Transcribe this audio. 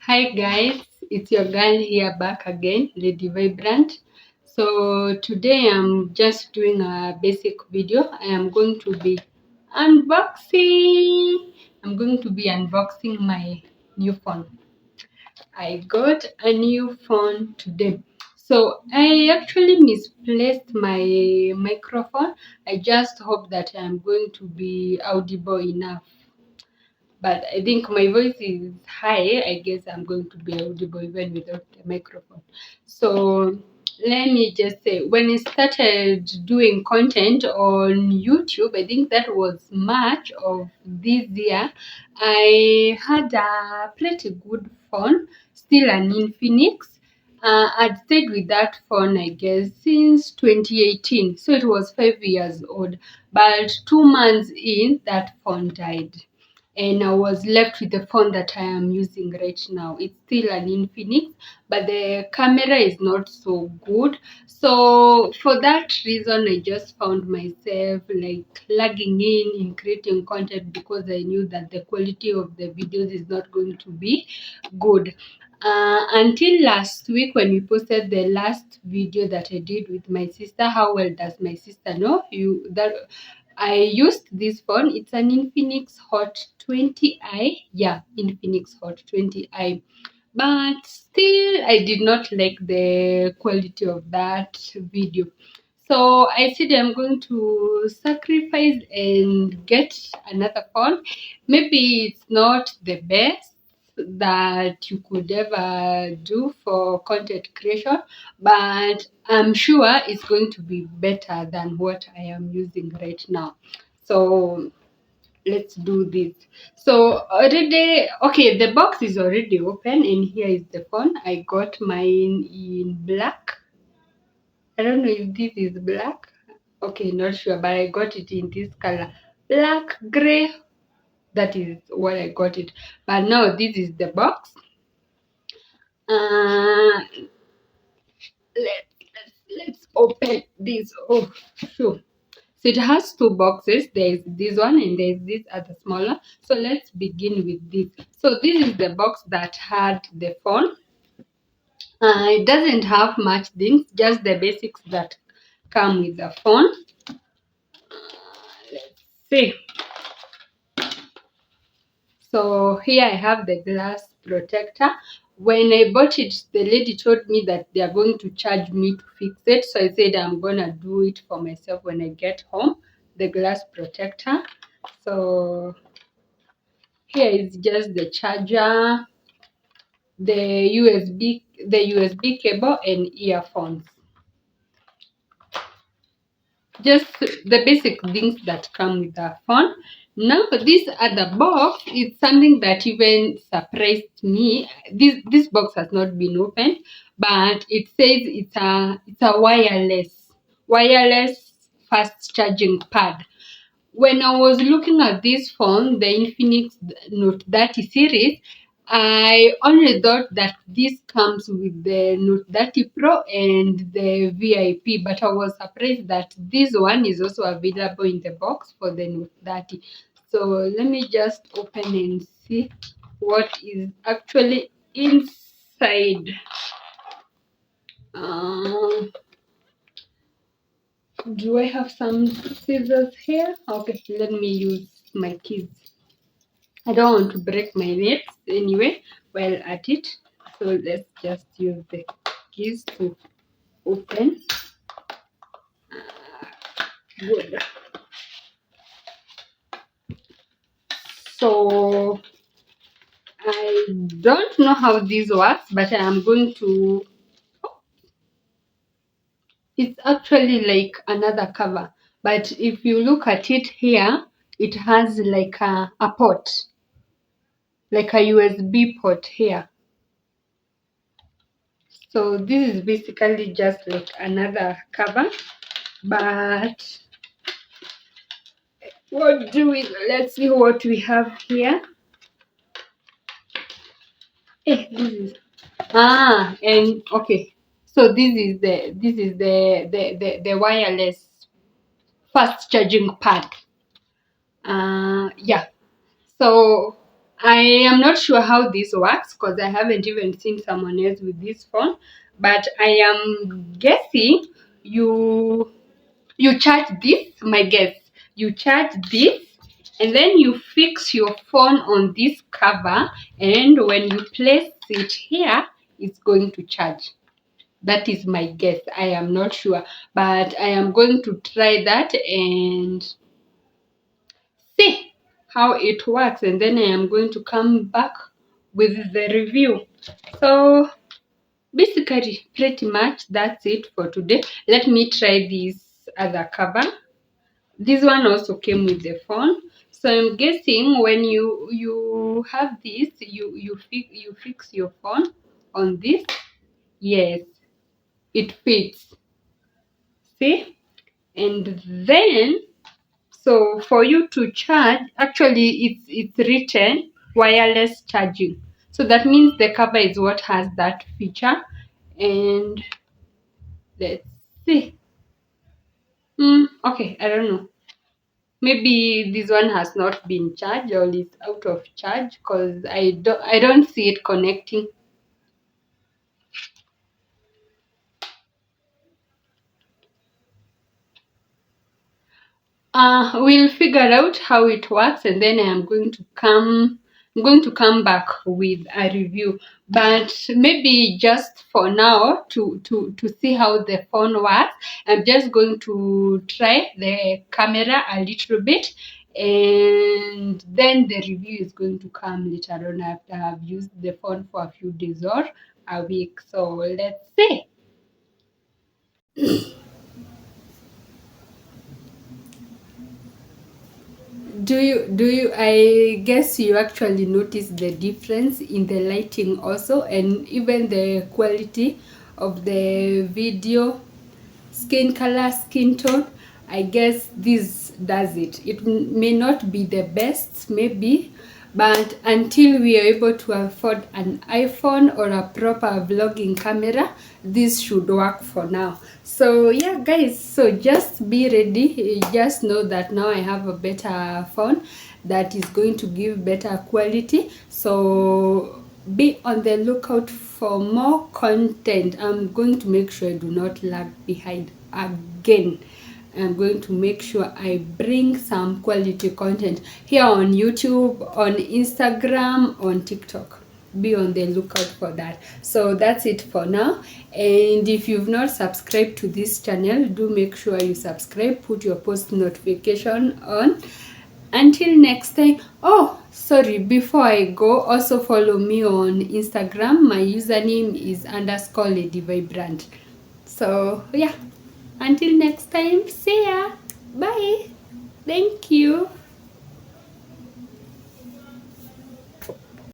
Hi guys, it's your girl here back again, Lady Vibrant. So today I'm just doing a basic video. I am going to be unboxing. I'm going to be unboxing my new phone. I got a new phone today. So I actually misplaced my microphone. I just hope that I'm going to be audible enough, but I think my voice is high. I guess I'm going to be audible even without the microphone. So let me just say, when I started doing content on YouTube, I think that was March of this year, I had a pretty good phone, still an Infinix. I'd stayed with that phone, I guess, since 2018. So it was 5 years old. But 2 months in, that phone died, and I was left with the phone that I am using right now. It's still an Infinix, but the camera is not so good. So for that reason, I just found myself like lagging in creating content because I knew that the quality of the videos is not going to be good. Until last week when we posted the last video that I did with my sister. How well does my sister know you that I used this phone? It's an Infinix Hot 20i. Yeah, Infinix Hot 20i. But still, I did not like the quality of that video. So I said I'm going to sacrifice and get another phone. Maybe it's not the best that you could ever do for content creation, but I'm sure it's going to be better than what I am using right now. So let's do this. So already, okay, the box is already open, and here is the phone. I got mine in black. I don't know if this is black. Okay, not sure, but I got it in this color, black, gray. That is what I got it. But now this is the box. uh let's open this. Oh, sure. So it has two boxes. There's this one and there's this other smaller. So let's begin with this. So this is the box that had the phone. It doesn't have much things, just the basics that come with the phone. Let's see. So here I have the glass protector. When I bought it, the lady told me that they are going to charge me to fix it. So I said I'm gonna do it for myself when I get home. The glass protector. So here is just the charger, the USB cable, and earphones. Just the basic things that come with the phone. Now this other box is something that even surprised me. This box has not been opened, but it says it's a wireless fast charging pad. When I was looking at this phone, the Infinix Note 30 series, I only thought that this comes with the Note 30 Pro and the VIP, but I was surprised that this one is also available in the box for the Note 30. So let me just open and see what is actually inside. Uh, do I have some scissors here? Okay, let me use my keys. I don't want to break my nails anyway while at it. So let's just use the keys to open. Good. So I don't know how this works, but I am going to. It's actually like another cover, but if you look at it here, it has like a port, like a USB port here. So this is basically just like another cover, but let's see what we have here. This is and okay. So this is the wireless fast charging pad. Yeah. So I am not sure how this works because I haven't even seen someone else with this phone, but I am guessing you you charge this, my guess. You charge this and then you fix your phone on this cover, and when you place it here, it's going to charge. That is my guess. I am not sure, but I am going to try that and see how it works, and then I am going to come back with the review. So basically pretty much that's it for today. Let me try this other cover. This one also came with the phone, so I'm guessing when you have this, you fix your phone on this. Yes, it fits, see. And then, so for you to charge, actually it's written wireless charging, so that means the cover is what has that feature. And let's see. Okay, I don't know, maybe this one has not been charged or it's out of charge because I don't see it connecting. We'll figure out how it works, and then I'm going to come back with a review. But maybe just for now, to see how the phone works, I'm just going to try the camera a little bit, and then the review is going to come later on after I've used the phone for a few days or a week. So let's see. Do you I guess you actually notice the difference in the lighting also, and even the quality of the video, skin color, skin tone. I guess this does it. It may not be the best maybe, but until we are able to afford an iPhone or a proper vlogging camera, this should work for now. So yeah guys, so just be ready. Just know that now I have a better phone that is going to give better quality, so be on the lookout for more content. I'm going to make sure I do not lag behind again. I'm going to make sure I bring some quality content here on YouTube, on Instagram, on TikTok. Be on the lookout for that. So that's it for now. And if you've not subscribed to this channel, do make sure you subscribe, put your post notification on. Until next time. Oh, sorry, before I go, also follow me on Instagram. My username is _ladyvibrant. So yeah, until next time, see ya. Bye. Thank you.